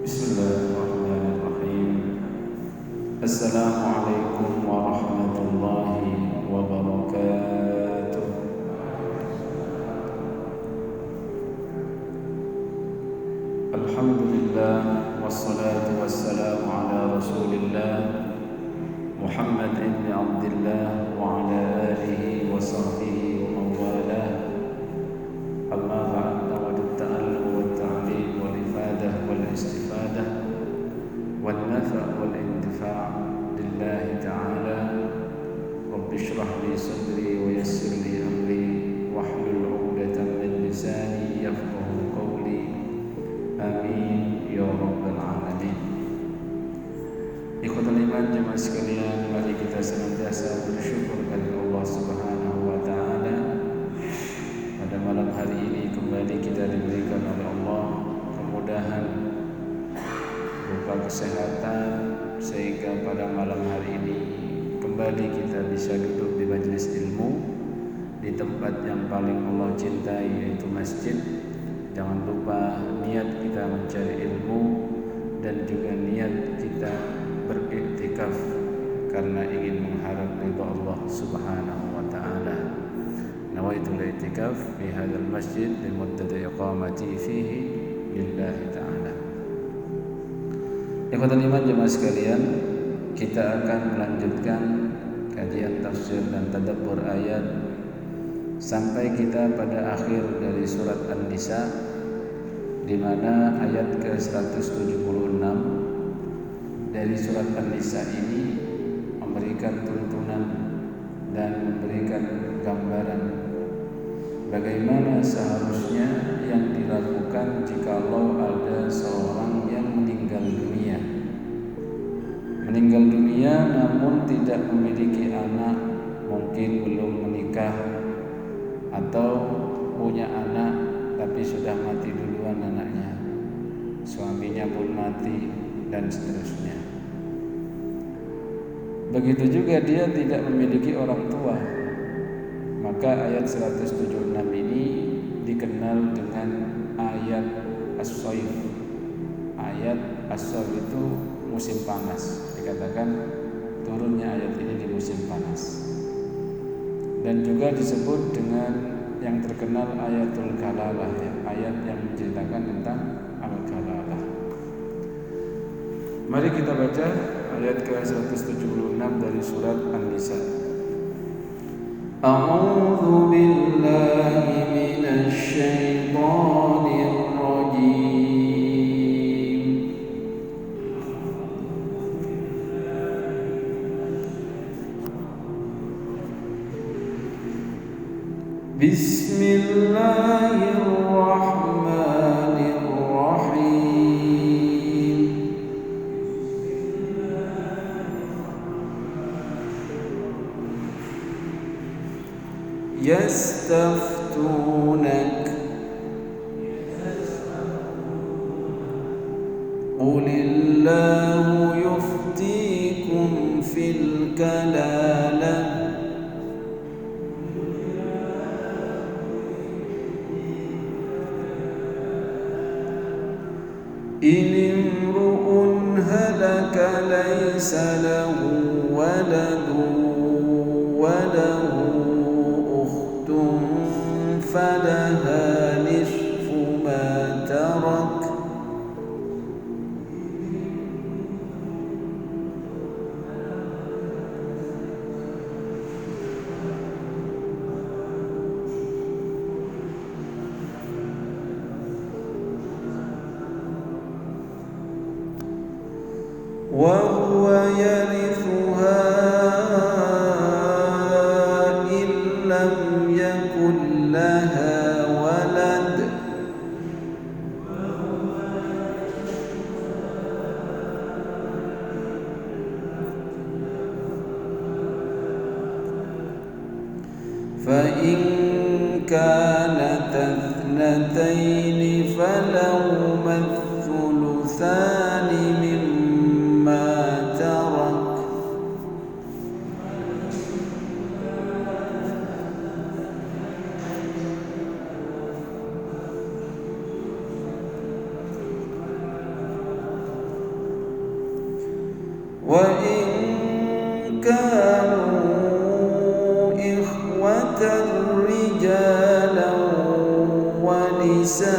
Bismillahirrahmanirrahim. Assalamualaikum warahmatullahi wabarakatuh. Alhamdulillah wassalatu wassalamu ala Rasulillah Muhammad ibn Abdullah wa ala alihi wa sahbihi wa mawalah. Amma ba'd, nawadu ta'allum wa ta'lim wal ifadah wal istifadah wal nafa' wal intifa' lillahi ta'ala. Rabbi shrah li sadri wa yassir li amri wahlul 'uqdatam min lisani yafqahu qawli. Amin ya rabbal alamin. Ikhwatul iman, jemaah sekalian, mari kita senantiasa bersyukur kepada Allah Subhanahu wa taala. Pada malam hari ini kembali kita diberikan oleh Allah kemudahan berupa kesehatan, sehingga pada malam hari ini kembali kita bisa duduk di majelis ilmu di tempat yang paling Allah cintai, yaitu masjid. Jangan lupa niat kita mencari ilmu dan juga niat kita beriktikaf karena ingin mengharap ridha Allah Subhanahu wa taala. Nawaitul i'tikaf fi hadzal masjid li muddati iqamati fihi lillahi ta'ala. Ikhwatul iman, jemaah sekalian, kita akan melanjutkan kajian tafsir dan tadabbur ayat sampai kita pada akhir dari surat An-Nisa, di mana ayat ke-176 dari surat An-Nisa ini memberikan tuntunan dan memberikan gambaran bagaimana seharusnya yang dilakukan jikalau ada seorang yang meninggal dunia namun tidak memiliki anak, mungkin belum menikah atau punya anak tapi sudah mati duluan anaknya, suaminya pun mati dan seterusnya. Begitu juga dia tidak memiliki orang tua, maka ayat 176 ini dikenal dengan ayat as-sayf. Ayat as-sayf itu musim panas, dikatakan turunnya ayat ini di musim panas. Dan juga disebut dengan yang terkenal ayatul kalalah, ya, ayat yang menceritakan tentang al-kalalah. Mari kita baca ayat ke-176 dari surat An-Nisa. A'udzu billahi minasy syaithanir rajim. Bismillahirrahmanirrahim. Yastaftunak Qulillahu yuftikum fil kalalah Inimru'un halaka laysa lahu waladun wa lahu ukhtun falaha nisfu ma tarak wa huwa yarithuha in lam yakun laha walad fa in kanat ithnatayn falahuma thuluthani mimma tarak نساء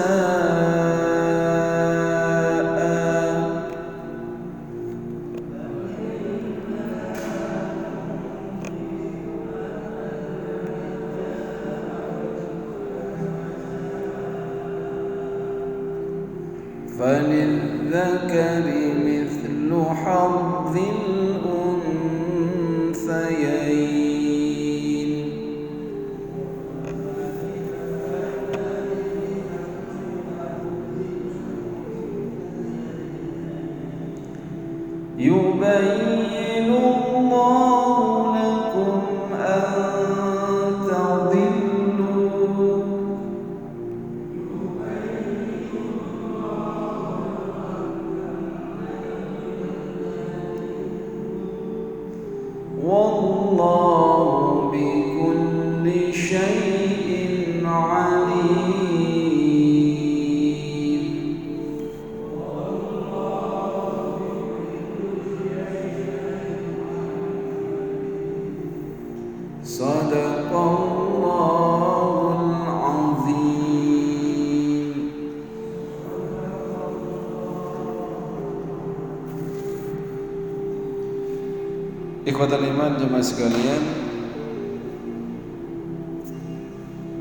فللذكر مثل حظ الأنثيين يبين الله لكم أن تضلوا والله بكل شيء عليم. صدق الله العظيم. Ikhwatal iman jemaah sekalian,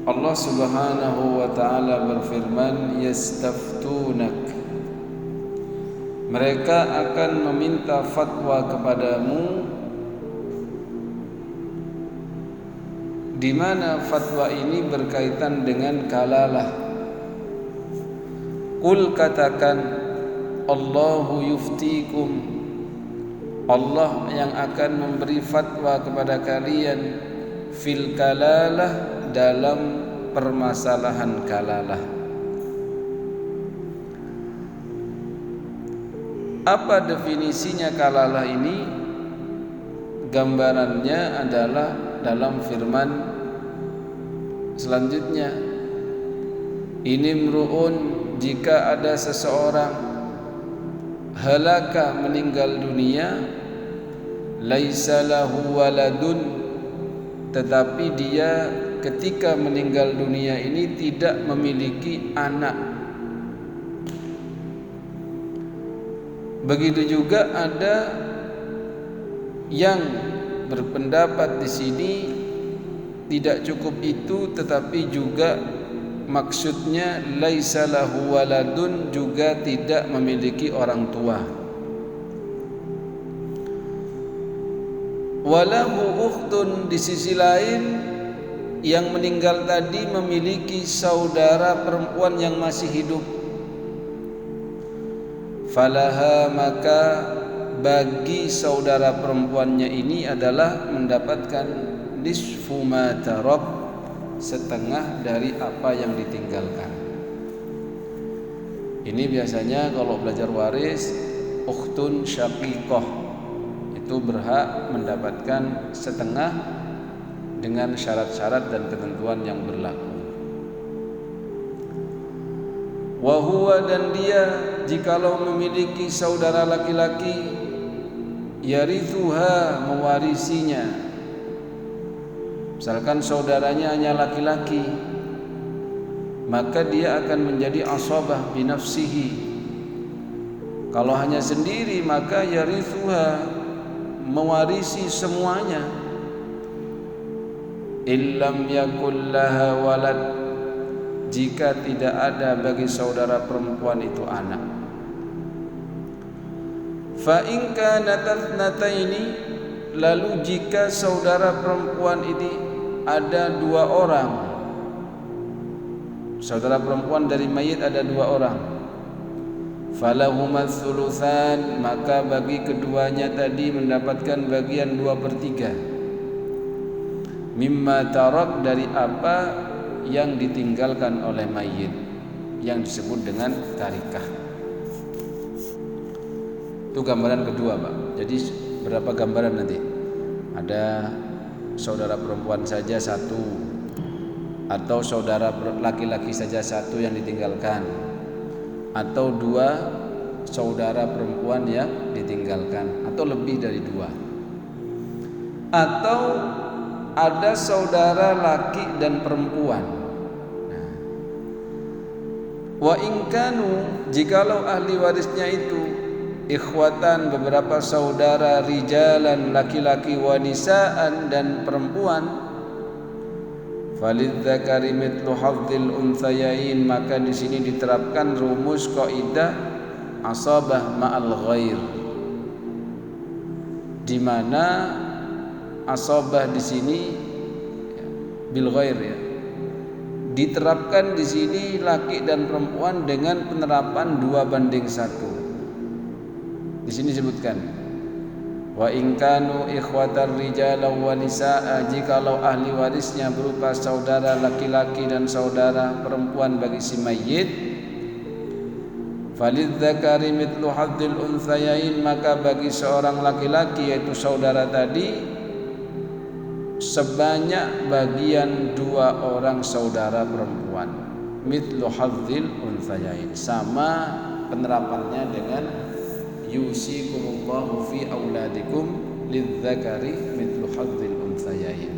Allah Subhanahu wa taala berfirman, yastaftunak, mereka akan meminta fatwa kepadamu, di mana fatwa ini berkaitan dengan kalalah. Qul, katakan, Allahu yuftikum, Allah yang akan memberi fatwa kepada kalian fil kalalah, dalam permasalahan kalalah. Apa definisinya kalalah ini? Gambarannya adalah dalam firman selanjutnya, inimruun, jika ada seseorang halaka, meninggal dunia, laisa lahu waladun, tetapi dia ketika meninggal dunia ini tidak memiliki anak. Begitu juga ada yang berpendapat di sini tidak cukup itu, tetapi juga maksudnya laisa lahu waladun, juga tidak memiliki orang tua. Walahu ukhtun, di sisi lain yang meninggal tadi memiliki saudara perempuan yang masih hidup. Falaha, maka bagi saudara perempuannya ini adalah mendapatkan nisfu ma tarak, setengah dari apa yang ditinggalkan. Ini biasanya kalau belajar waris, ukhtun syaqiqah itu berhak mendapatkan setengah dengan syarat-syarat dan ketentuan yang berlaku. Wa huwa, dan dia jikalau memiliki saudara laki-laki, yarithuha, mewarisinya. Misalkan saudaranya hanya laki-laki, maka dia akan menjadi asabah binafsihi. Kalau hanya sendiri, maka yarithuha, mewarisi semuanya. Illam yakul laha walad, jika tidak ada bagi saudara perempuan itu anak. Fa in kanat tathnataini, lalu jika saudara perempuan ini ada dua orang, saudara perempuan dari mayit ada dua orang, falahuma tsulusan, maka bagi keduanya tadi mendapatkan bagian 2/3 mimma tarak, dari apa yang ditinggalkan oleh mayit, yang disebut dengan tarikah. Itu gambaran kedua, Pak. Jadi berapa gambaran nanti? Ada saudara perempuan saja satu, atau saudara laki-laki saja satu yang ditinggalkan, atau dua saudara perempuan yang ditinggalkan, atau lebih dari dua, atau ada saudara laki dan perempuan. Nah, Wa in kanu, jikalau ahli warisnya itu ikhwatan, beberapa saudara, rijalan, laki-laki, wa nisaan, dan perempuan, falidzakari mithlu hadzil unthayain, maka di sini diterapkan rumus kaidah asabah ma'al ghair, di mana asabah di sini bil ghair ya, diterapkan di sini laki dan perempuan dengan penerapan 2:1. Di sini disebutkan wa in kanu ikhwatar rijalan wa nisaa, jikalau ahli warisnya berupa saudara laki-laki dan saudara perempuan bagi si mayit, falidzakari mithlu hadzil unthayain, maka bagi seorang laki-laki yaitu saudara tadi sebanyak bagian 2 orang saudara perempuan. Mithlu hadzil unthayain, sama penerapannya dengan yusikumullahu fi auladikum lidzakari mithlu hadzil unthayain.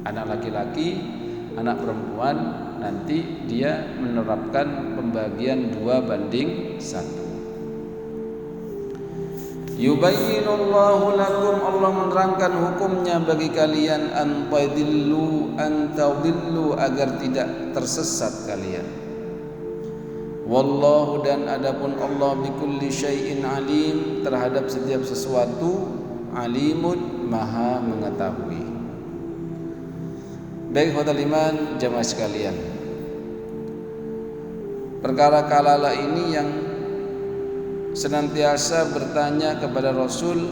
Anak laki-laki, anak perempuan, nanti dia menerapkan pembagian 2:1. Yubayyinullahu lakum, Allah menerangkan hukumnya bagi kalian, an tadillu, agar tidak tersesat kalian. Wallahu, dan adapun Allah, bikulli syai'in alim, terhadap setiap sesuatu, alimun, maha mengetahui. Baik ikhwatal iman, jamaah sekalian, perkara kalala ini yang senantiasa bertanya kepada Rasul,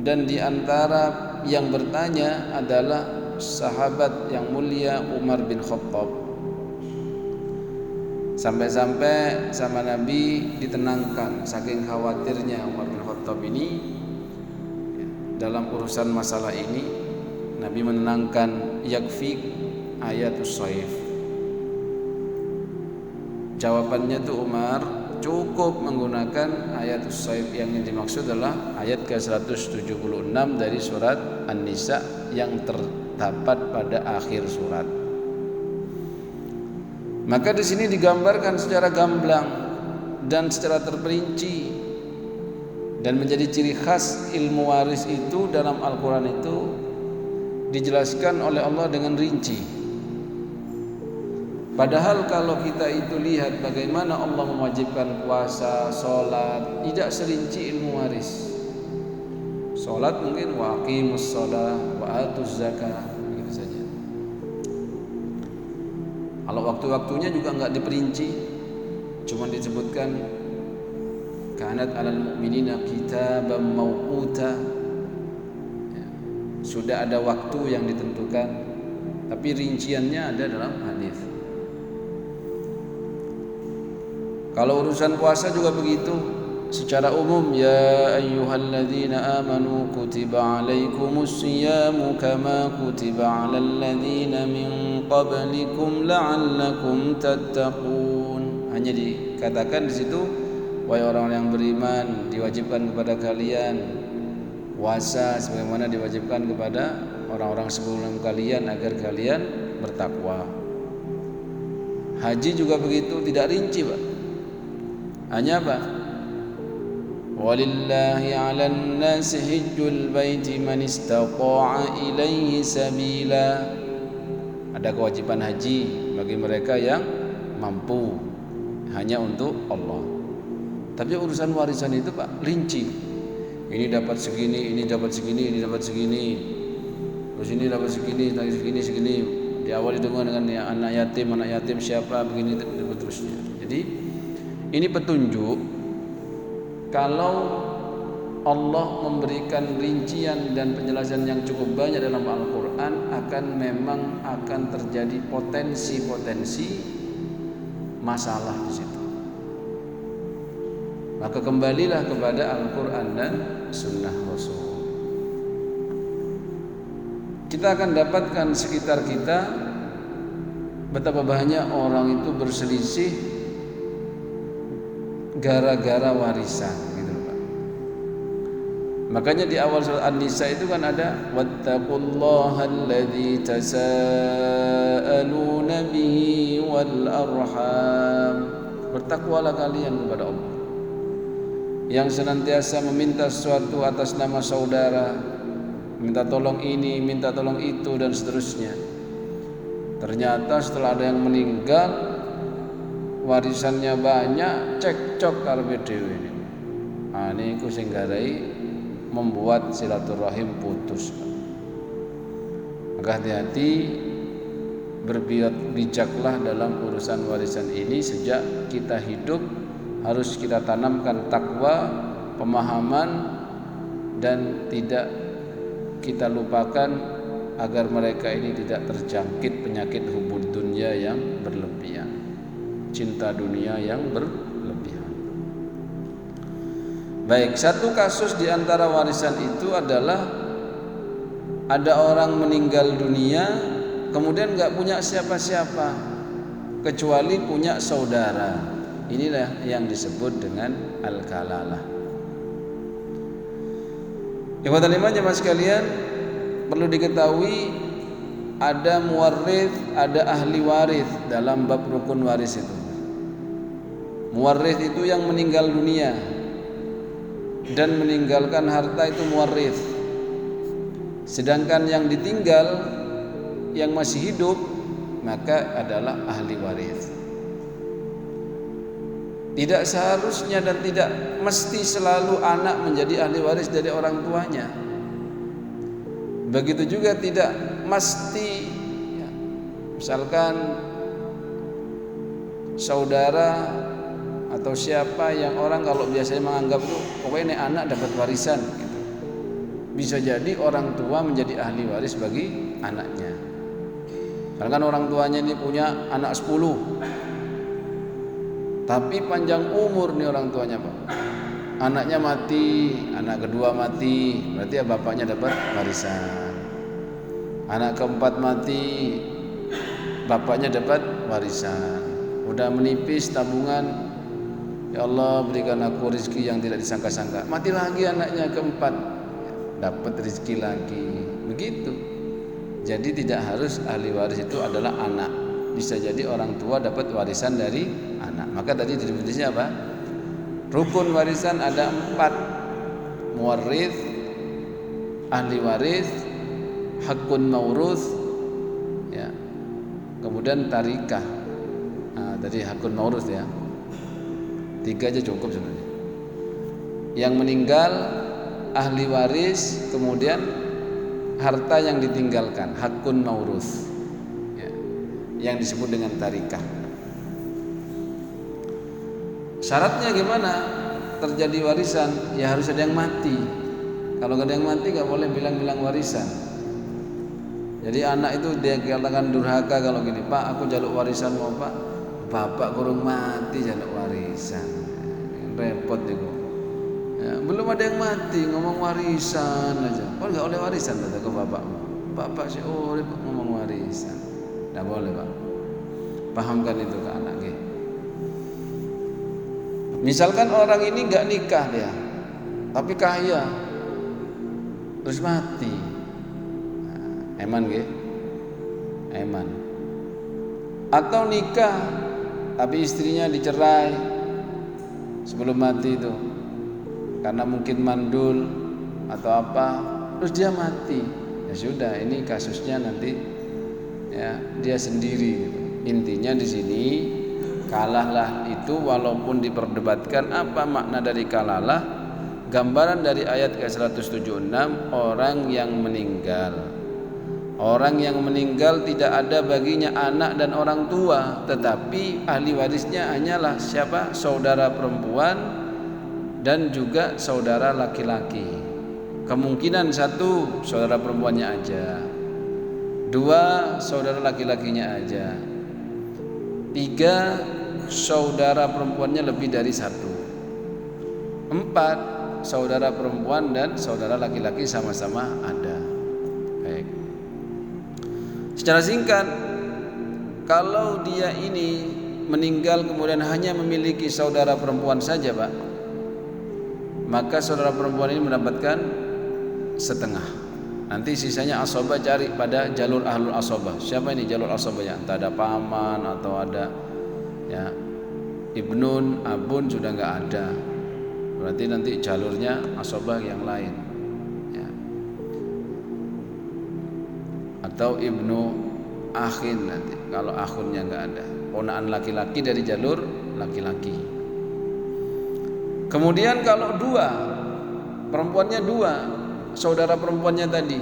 dan di antara yang bertanya adalah sahabat yang mulia Umar bin Khattab. Sampai-sampai sama Nabi ditenangkan, saking khawatirnya Umar bin Khattab ini dalam urusan masalah ini. Nabi menenangkan, yakfik ayatus saif. Jawabannya tuh Umar, cukup menggunakan ayatus saif, yang dimaksud adalah ayat ke-176 dari surat An-Nisa yang terdapat pada akhir surat. Maka di sini digambarkan secara gamblang dan secara terperinci, dan menjadi ciri khas ilmu waris itu dalam Al-Quran itu dijelaskan oleh Allah dengan rinci. Padahal kalau kita itu lihat bagaimana Allah mewajibkan puasa, sholat, tidak serinci ilmu waris. Sholat mungkin wa aqimus sholah wa atuz zakah, begitu saja. Kalau waktu-waktunya juga enggak diperinci, cuma disebutkan kanat alal mu'minina kitaban mawquta, ya, sudah ada waktu yang ditentukan, tapi rinciannya ada dalam hadis. Kalau urusan puasa juga begitu, secara umum, ya ayyuhalladzina amanu kutiba alaikumus siyamu kama kutiba alal ladzina min qablikum la'allakum tattaqun. Hanya dikatakan di situ, wahai orang yang beriman, diwajibkan kepada kalian puasa sebagaimana diwajibkan kepada orang-orang sebelum kalian agar kalian bertakwa. Haji juga begitu, tidak rinci, Pak. Hanya apa? Walillahi 'alan nasi hajjul baiti man istata'a ilaihi sabila. Ada kewajiban haji bagi mereka yang mampu, hanya untuk Allah. Tapi urusan warisan itu, Pak, rinci. Ini dapat segini, ini dapat segini, ini dapat segini. Terus ini dapat segini, segini. Diawali dengan ya, anak yatim siapa, begini terusnya. Jadi ini petunjuk kalau Allah memberikan rincian dan penjelasan yang cukup banyak dalam Al-Quran, memang akan terjadi potensi masalah di situ. Maka kembalilah kepada Al-Quran dan Sunnah Rasul. Kita akan dapatkan sekitar kita betapa banyak orang itu berselisih gara-gara warisan, gitu Pak. Makanya di awal surat An-Nisa itu kan ada wattaqullaha alladzi tasaaluna bihi wal arham. Bertakwalah kalian kepada Allah yang senantiasa meminta sesuatu atas nama saudara, minta tolong ini, minta tolong itu dan seterusnya. Ternyata setelah ada yang meninggal, warisannya banyak, cekcok karepe dhewe. Niku sing garai membuat silaturahim putus. Maka hati-hati, bijaklah dalam urusan warisan ini. Sejak kita hidup harus kita tanamkan takwa, pemahaman, dan tidak kita lupakan agar mereka ini tidak terjangkit penyakit hubud dunia yang berlebihan, cinta dunia yang berlebihan. Baik, satu kasus di antara warisan itu adalah ada orang meninggal dunia kemudian nggak punya siapa-siapa kecuali punya saudara. Inilah yang disebut dengan al-kalalah. Ikhwatal iman jemaah sekalian, perlu diketahui ada muwarrith, ada ahli waris dalam bab rukun waris itu. Muwarrith itu yang meninggal dunia dan meninggalkan harta, itu muwarrith. Sedangkan yang ditinggal, yang masih hidup, maka adalah ahli waris. Tidak seharusnya dan tidak mesti selalu anak menjadi ahli waris dari orang tuanya. Begitu juga tidak mesti ya, misalkan saudara atau siapa yang orang kalau biasanya menganggap itu pokoknya ini anak dapat warisan gitu. Bisa jadi orang tua menjadi ahli waris bagi anaknya. Karena kan orang tuanya ini punya anak 10, tapi panjang umur nih orang tuanya, Pak. Anaknya mati, anak kedua mati, berarti ya bapaknya dapat warisan. Anak keempat mati, bapaknya dapat warisan. Udah menipis tabungan, ya Allah berikan aku rezeki yang tidak disangka-sangka. Mati lagi anaknya keempat, dapat rezeki lagi. Begitu. Jadi tidak harus ahli waris itu adalah anak. Bisa jadi orang tua dapat warisan dari anak. Maka tadi definisinya apa? Rukun warisan ada 4: muwarrith, ahli waris, hakun mauruth, ya. Kemudian tarikah. Nah, tadi hakun mauruth ya. 3 aja cukup sebenarnya. Yang meninggal, ahli waris, kemudian harta yang ditinggalkan, hakun mauruth, ya, yang disebut dengan tarikah. Syaratnya gimana terjadi warisan? Ya harus ada yang mati. Kalau gak ada yang mati gak boleh bilang-bilang warisan. Jadi anak itu dia katakan durhaka kalau gini, Pak aku jaluk warisan mau Pak, bapak kurang mati jaluk warisan. Repot itu. Ya, belum ada yang mati ngomong warisan aja. Oh gak oleh warisan kata ke bapakmu. Bapak sih ngomong warisan. Gak boleh Pak. Pahamkan itu ke anak gitu. Misalkan orang ini gak nikah dia, tapi kaya, terus mati, nah, eman ge, eman. Atau nikah, tapi istrinya dicerai sebelum mati itu, karena mungkin mandul atau apa, terus dia mati. Ya sudah, ini kasusnya nanti ya dia sendiri. Gitu. Intinya di sini. Kalahlah itu walaupun diperdebatkan apa makna dari kalalah. Gambaran dari ayat ke-176, orang yang meninggal. Orang yang meninggal tidak ada baginya anak dan orang tua, tetapi ahli warisnya hanyalah siapa? Saudara perempuan dan juga saudara laki-laki. Kemungkinan 1 saudara perempuannya aja, 2 saudara laki-lakinya aja, 3 saudara perempuannya lebih dari 1, 4 saudara perempuan dan saudara laki-laki sama-sama ada. Baik. Secara singkat, kalau dia ini meninggal kemudian hanya memiliki saudara perempuan saja Pak, maka saudara perempuan ini mendapatkan setengah. Nanti sisanya asobah cari pada jalur ahlul asobah. Siapa ini jalur asobahnya? Entah ada paman atau ada ya ibnun, abun sudah nggak ada. Berarti nanti jalurnya asobah yang lain. Ya. Atau ibnu akhin nanti. Kalau akhunnya nggak ada, ponakan laki-laki dari jalur laki-laki. Kemudian kalau dua, perempuannya dua, saudara perempuannya tadi,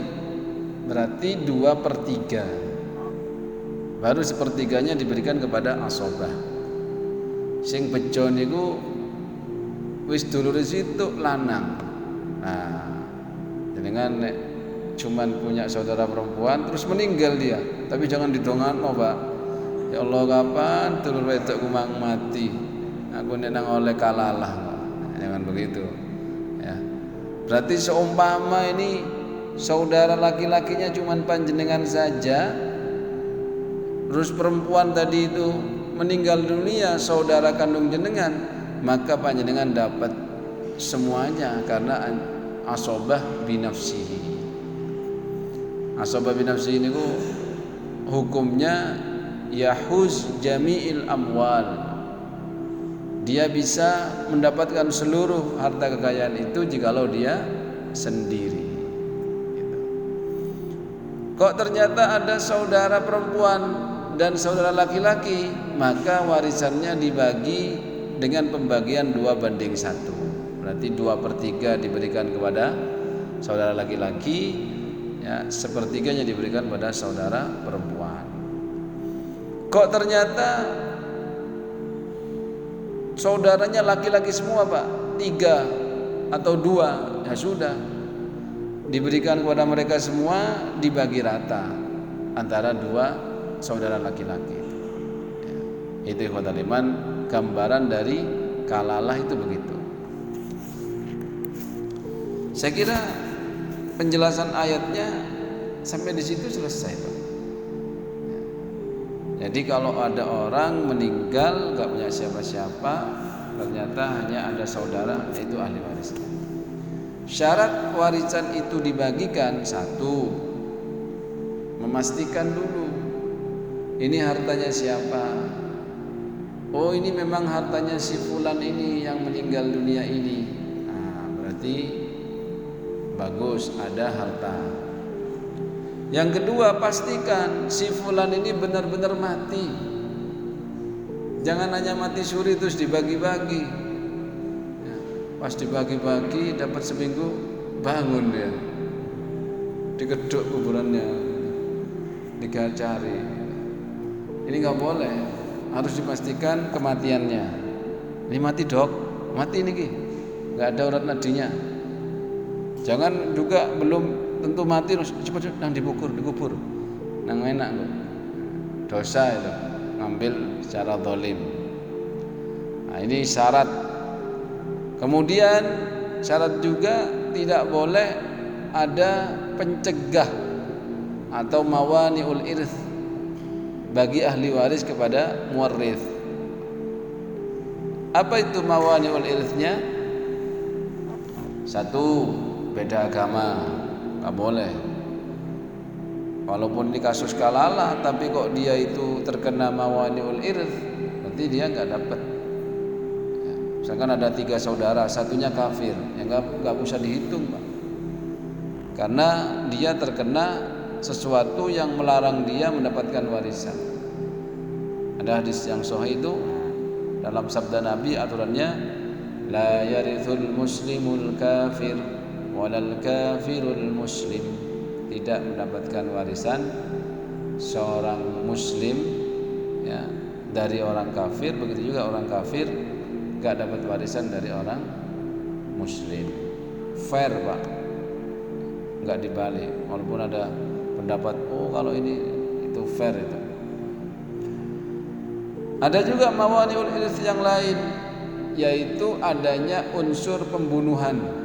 berarti 2/3, baru 1/3-nya diberikan kepada asobah. Sing bejo niku wis dulure situ lanang. Nah, jenengan nek cuman punya saudara perempuan terus meninggal dia, tapi jangan didongakno, Pak. Ya Allah, kapan dulur wedokku mang mati, aku nek nang oleh kalalah. Jangan begitu. Ya. Berarti seumpama ini saudara laki-lakinya cuman panjenengan saja, terus perempuan tadi itu meninggal dunia, saudara kandung jenengan, maka panjenengan dapat semuanya karena asobah binafsihi. Asobah binafsihi ini hukumnya yahuz jami'il amwal. Dia bisa mendapatkan seluruh harta kekayaan itu jikalau dia sendiri. Gitu. Kok ternyata ada saudara perempuan dan saudara laki-laki, maka warisannya dibagi dengan pembagian 2/1. Berarti 2/3 diberikan kepada saudara laki-laki, ya, 1/3-nya diberikan pada saudara perempuan. Kok ternyata saudaranya laki-laki semua, Pak, 3 atau 2, ya sudah, diberikan kepada mereka semua, dibagi rata antara 2 saudara laki-laki. Ya, itu ikhwatal iman, gambaran dari kalalah itu begitu. Saya kira penjelasan ayatnya sampai di situ selesai, Pak. Jadi kalau ada orang meninggal gak punya siapa-siapa, ternyata hanya ada saudara, yaitu ahli warisnya. Syarat warisan itu dibagikan, 1, memastikan dulu ini hartanya siapa. Oh, ini memang hartanya si fulan ini yang meninggal dunia ini. Nah, berarti bagus, ada harta. Yang kedua, pastikan si fulan ini benar-benar mati. Jangan hanya mati suri terus dibagi-bagi. Ya, pas dibagi-bagi dapat seminggu bangun dia, digeduk kuburannya, digacari. Ini nggak boleh, harus dipastikan kematiannya. Ini mati, Dok, mati nih, nggak ada urat nadinya. Jangan juga belum tentu mati terus cepat nang dikubur, nang enak kok. Dosa itu ngambil secara zalim. Nah, ini syarat. Kemudian syarat juga tidak boleh ada pencegah atau mawani'ul irth bagi ahli waris kepada muwarrith. Apa itu mawani'ul irthnya? 1, beda agama, nggak boleh. Walaupun ini kasus kalalah, tapi kok dia itu terkena mawani'ul irth, berarti dia nggak dapat. Ya, misalkan ada 3 saudara, satunya kafir, ya nggak usah dihitung, Pak. Karena dia terkena sesuatu yang melarang dia mendapatkan warisan. Ada hadis yang sahih itu dalam sabda Nabi, aturannya la yarithul muslimul kafir walal kafirul muslim. Tidak mendapatkan warisan seorang muslim, ya, dari orang kafir, begitu juga orang kafir gak dapat warisan dari orang muslim. Fair, Pak, gak dibalik. Walaupun ada pendapat, oh kalau ini itu fair itu. Ada juga mawani'ul irth yang lain, yaitu adanya unsur pembunuhan.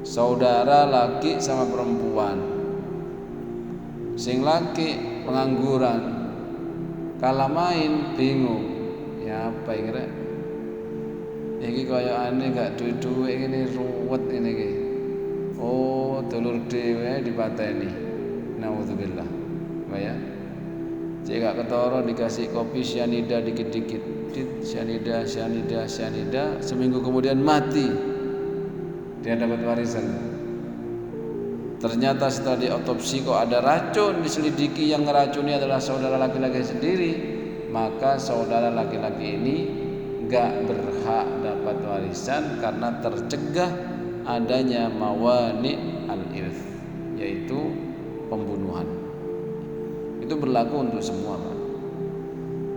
Saudara laki sama perempuan, sing laki pengangguran, kalah main bingung, ya apa kira? Iki kaya aneh gak duwe-duwe ini ruwet ini iki. Oh, dulur dhewe dipateni. Nauzubillah. Ya. Cek gak ketara dikasih kopi cyanida dikit-dikit. Cyanida, seminggu kemudian mati. Dia dapat warisan. Ternyata setelah diotopsi kok ada racun, diselidiki yang ngeracuni adalah saudara laki-laki sendiri, maka saudara laki-laki ini gak berhak dapat warisan karena tercegah adanya mawani al-irth, yaitu pembunuhan. Itu berlaku untuk semua, Pak.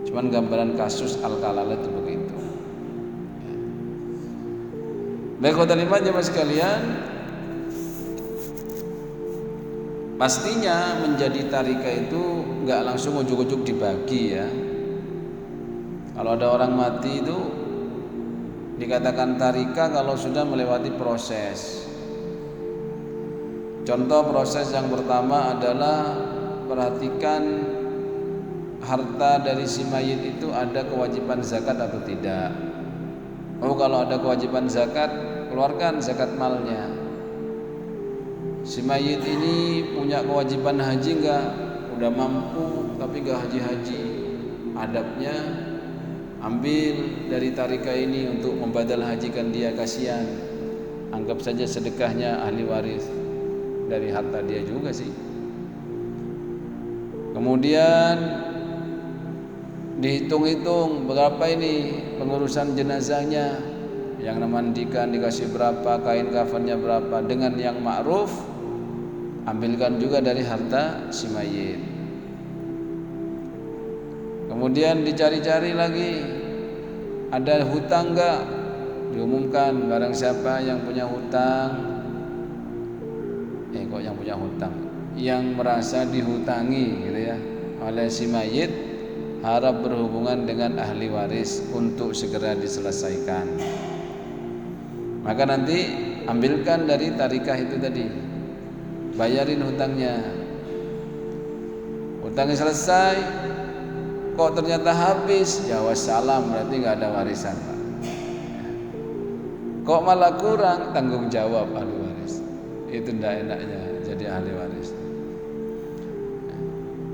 Cuman gambaran kasus al-kalala itu begitu. Baik, khotbah jemaah sekalian, pastinya menjadi tarika itu nggak langsung ujuk-ujuk dibagi ya. Kalau ada orang mati itu dikatakan tarika kalau sudah melewati proses. Contoh proses yang pertama adalah perhatikan harta dari si mayit itu ada kewajiban zakat atau tidak. Oh, kalau ada kewajiban zakat, keluarkan zakat malnya. Si mayit ini punya kewajiban haji enggak? Udah mampu tapi enggak haji-haji. Adabnya ambil dari tarika ini untuk membadal hajikan dia, kasihan. Anggap saja sedekahnya ahli waris dari harta dia juga sih. Kemudian dihitung-hitung berapa ini pengurusan jenazahnya, yang memandikan dikasih berapa, kain kafannya berapa, dengan yang ma'ruf ambilkan juga dari harta si mayit. Kemudian dicari-cari lagi, ada hutang enggak? Diumumkan barang siapa yang punya hutang, yang punya hutang, yang merasa dihutangi gitu ya oleh si mayit, harap berhubungan dengan ahli waris untuk segera diselesaikan. Maka nanti ambilkan dari tarikah itu tadi, bayarin hutangnya. Hutangnya selesai, kok ternyata habis, ya wassalam, berarti nggak ada warisan, Pak. Kok malah kurang, tanggung jawab ahli waris. Itu ndak enaknya jadi ahli waris.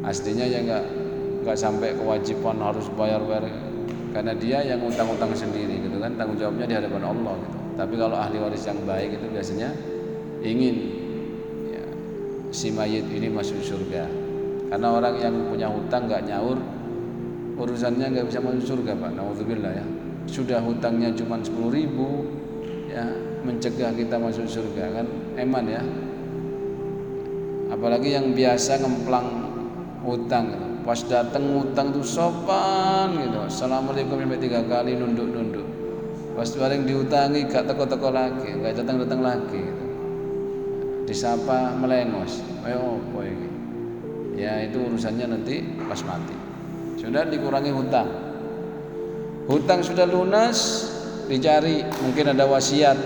Aslinya ya nggak sampai kewajiban harus bayar karena dia yang utang-utang sendiri gitu kan, tanggung jawabnya di hadapan Allah gitu. Tapi kalau ahli waris yang baik itu biasanya ingin ya, si mayit ini masuk surga. Karena orang yang punya hutang nggak nyaur, urusannya nggak bisa masuk surga, Pak. Nauzubillah ya. Sudah hutangnya cuma 10.000 ya, mencegah kita masuk surga kan, eman ya. Apalagi yang biasa ngemplang hutang gitu. Pas datang hutang tuh sopan gitu, assalamualaikum sampai 3 kali nunduk. Pas bareng diutangi gak teko-teko lagi, gak datang-datang lagi gitu. Disapa melengos, ayo apa ini? Ya itu urusannya nanti pas mati. Sudah dikurangi hutang. Hutang sudah lunas, dicari, mungkin ada wasiat.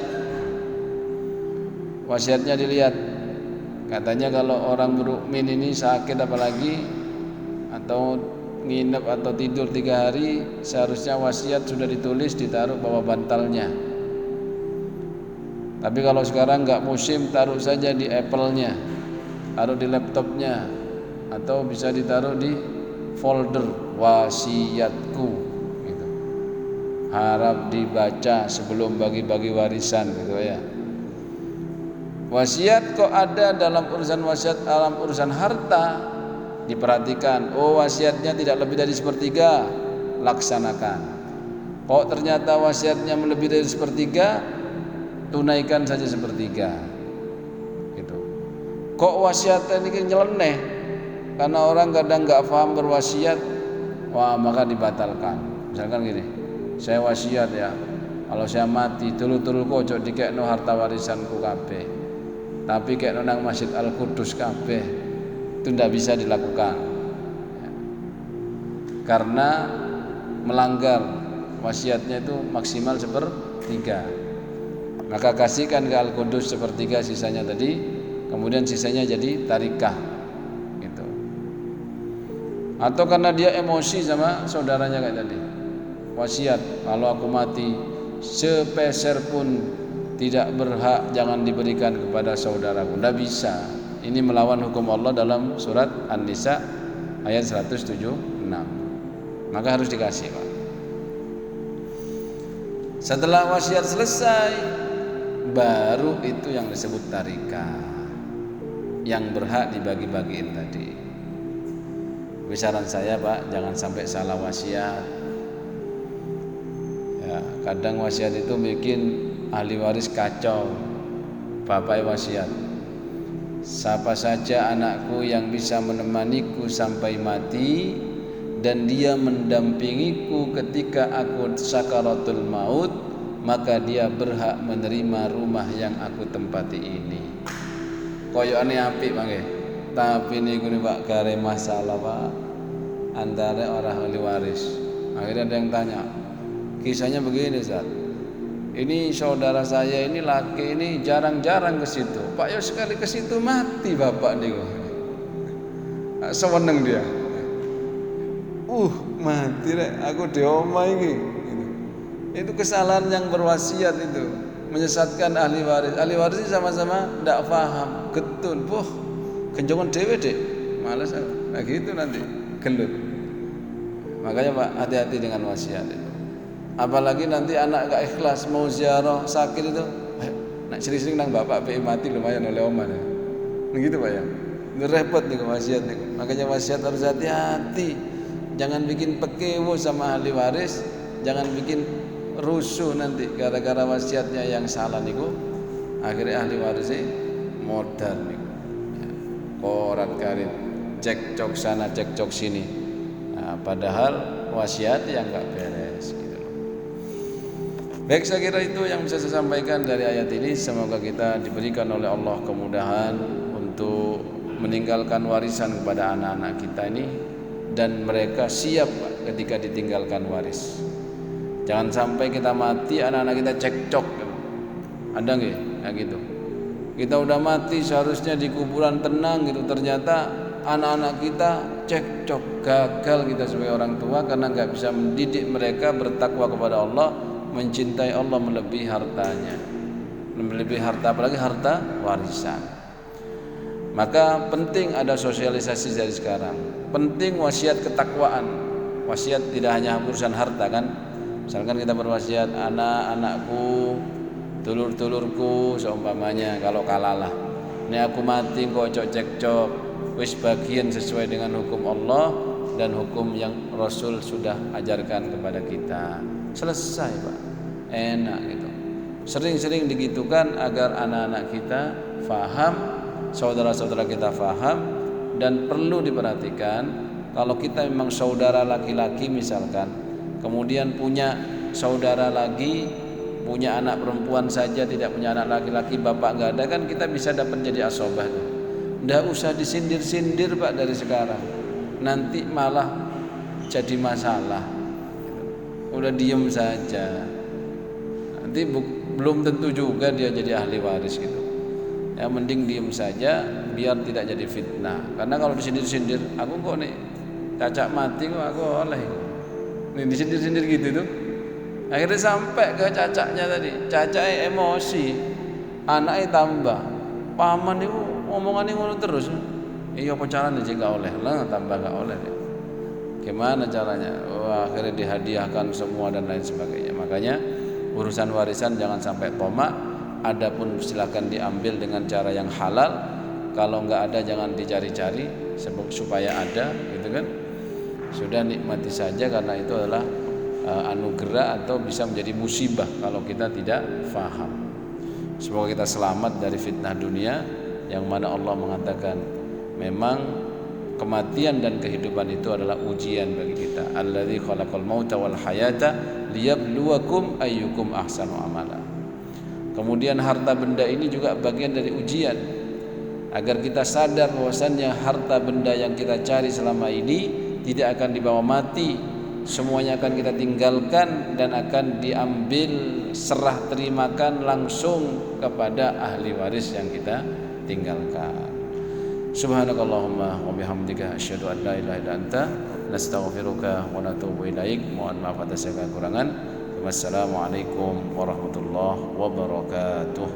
Wasiatnya dilihat. Katanya kalau orang berukmin ini sakit apalagi atau nginep atau tidur 3 hari, seharusnya wasiat sudah ditulis ditaruh bawah bantalnya. Tapi kalau sekarang nggak musim, taruh saja di Apple-nya, taruh di laptopnya, atau bisa ditaruh di folder wasiatku gitu. Harap dibaca sebelum bagi-bagi warisan gitu ya. Wasiat kok ada dalam urusan wasiat, dalam urusan harta diperhatikan. Oh, wasiatnya tidak lebih dari 1/3, laksanakan. Kok ternyata wasiatnya melebihi dari 1/3, tunaikan saja 1/3 gitu. Kok wasiatnya ini nyeleneh, karena orang kadang nggak paham berwasiat, wah maka dibatalkan. Misalkan gini, saya wasiat ya, kalau saya mati tulu-tulu kocok dikekno harta warisanku kabeh, tapi kayak nang Masjid Al-Qudus kabeh, itu tidak bisa dilakukan ya. Karena melanggar wasiatnya itu maksimal 1/3. Maka kasihkan ke Al-Qudus 1/3, sisanya tadi, kemudian sisanya jadi tarikah gitu. Atau karena dia emosi sama saudaranya kayak tadi, wasiat kalau aku mati sepeser pun tidak berhak, jangan diberikan kepada saudaraku. Tidak bisa. Ini melawan hukum Allah dalam surat An-Nisa ayat 176. Maka harus dikasih, Pak. Setelah wasiat selesai, baru itu yang disebut tarikah, yang berhak dibagi-bagiin tadi. Saran saya, Pak, jangan sampai salah wasiat. Ya, kadang wasiat itu bikin ahli waris kacau. Bapak wasiat, siapa saja anakku yang bisa menemaniku sampai mati dan dia mendampingiku ketika aku sakaratul maut, maka dia berhak menerima rumah yang aku tempati ini. Koyokane apik mangke. Tapi niku Pak gare masalah, Pak, antara orang ahli waris. Akhirnya ada yang tanya, kisahnya begini, Ustaz. Ini saudara saya ini laki ini jarang-jarang ke situ. Pak, ya sekali ke situ mati bapak niku. Seweneng dia. Mati rek, aku di omah iki. Itu kesalahan yang berwasiat itu, menyesatkan ahli waris. Ahli waris ini sama-sama ndak paham, getun. Kenjongan dhewe, Dek. Males aku. Nah gitu nanti gelut. Makanya Pak, hati-hati dengan wasiat itu. Apalagi nanti anak gak ikhlas mau ziarah sakit itu, nak sering-sering nang bapak pe mati lumayan oleh omah ya. Begitu Pak ya. Itu repot nih wasiat nih. Makanya wasiat harus hati-hati. Jangan bikin pekewo sama ahli waris, jangan bikin rusuh nanti gara-gara wasiatnya yang salah niku. Akhirnya ahli warisnya modal niku. Ya, korat karit, cekcok sana, cekcok sini. Nah, padahal wasiat yang gak beres. Baik, saya kira itu yang bisa saya sampaikan dari ayat ini. Semoga kita diberikan oleh Allah kemudahan untuk meninggalkan warisan kepada anak-anak kita ini, dan mereka siap ketika ditinggalkan waris. Jangan sampai kita mati anak-anak kita cekcok. Ada nggih? Nah gitu. Kita udah mati seharusnya di kuburan tenang gitu, ternyata anak-anak kita cekcok. Gagal kita sebagai orang tua karena nggak bisa mendidik mereka bertakwa kepada Allah, mencintai Allah melebihi hartanya, melebihi harta, apalagi harta warisan. Maka penting ada sosialisasi dari sekarang. Penting wasiat ketakwaan. Wasiat tidak hanya urusan harta kan. Misalkan kita berwasiat, anak-anakku, dulur-dulurku seumpamanya, kalau kalalah ini aku mati kok cekcok, wis bagian sesuai dengan hukum Allah dan hukum yang Rasul sudah ajarkan kepada kita. Selesai Pak, enak gitu. Sering-sering digitukan agar anak-anak kita faham, saudara-saudara kita faham. Dan perlu diperhatikan, kalau kita memang saudara laki-laki misalkan, kemudian punya saudara lagi, punya anak perempuan saja, tidak punya anak laki-laki, bapak nggak ada, kan kita bisa dapat jadi asobah. Nggak usah disindir-sindir Pak dari sekarang, nanti malah jadi masalah. Udah diem saja, nanti belum tentu juga dia jadi ahli waris gitu. Ya mending diem saja biar tidak jadi fitnah. Karena kalau disindir-sindir, aku kok nih cacak mati kok aku oleh. Nih disindir-sindir gitu tuh. Akhirnya sampai ke cacaknya tadi, cacaknya emosi, anaknya tambah. Paman itu omongannya ngono terus. Iya apa caranya sih gak oleh lah, tambah gak oleh. Gimana caranya? Wah, akhirnya dihadiahkan semua dan lain sebagainya. Makanya urusan warisan jangan sampai tomak. Adapun silakan diambil dengan cara yang halal. Kalau enggak ada jangan dicari-cari supaya ada, gitu kan? Sudah nikmati saja karena itu adalah anugerah atau bisa menjadi musibah kalau kita tidak faham. Semoga kita selamat dari fitnah dunia yang mana Allah mengatakan memang kematian dan kehidupan itu adalah ujian bagi kita. Allazi khalaqal mauta wal hayata liyabluwakum ayyukum ahsanu amala. Kemudian harta benda ini juga bagian dari ujian, agar kita sadar bahwasannya harta benda yang kita cari selama ini tidak akan dibawa mati, semuanya akan kita tinggalkan dan akan diambil serah terimakan langsung kepada ahli waris yang kita tinggalkan. Subhanakallahumma wa bihamdika asyhadu an la ilaha illa anta nastaghfiruka wa natubu ilaik. Mohon maaf atas segala kekurangan. Wassalamualaikum warahmatullahi wabarakatuh.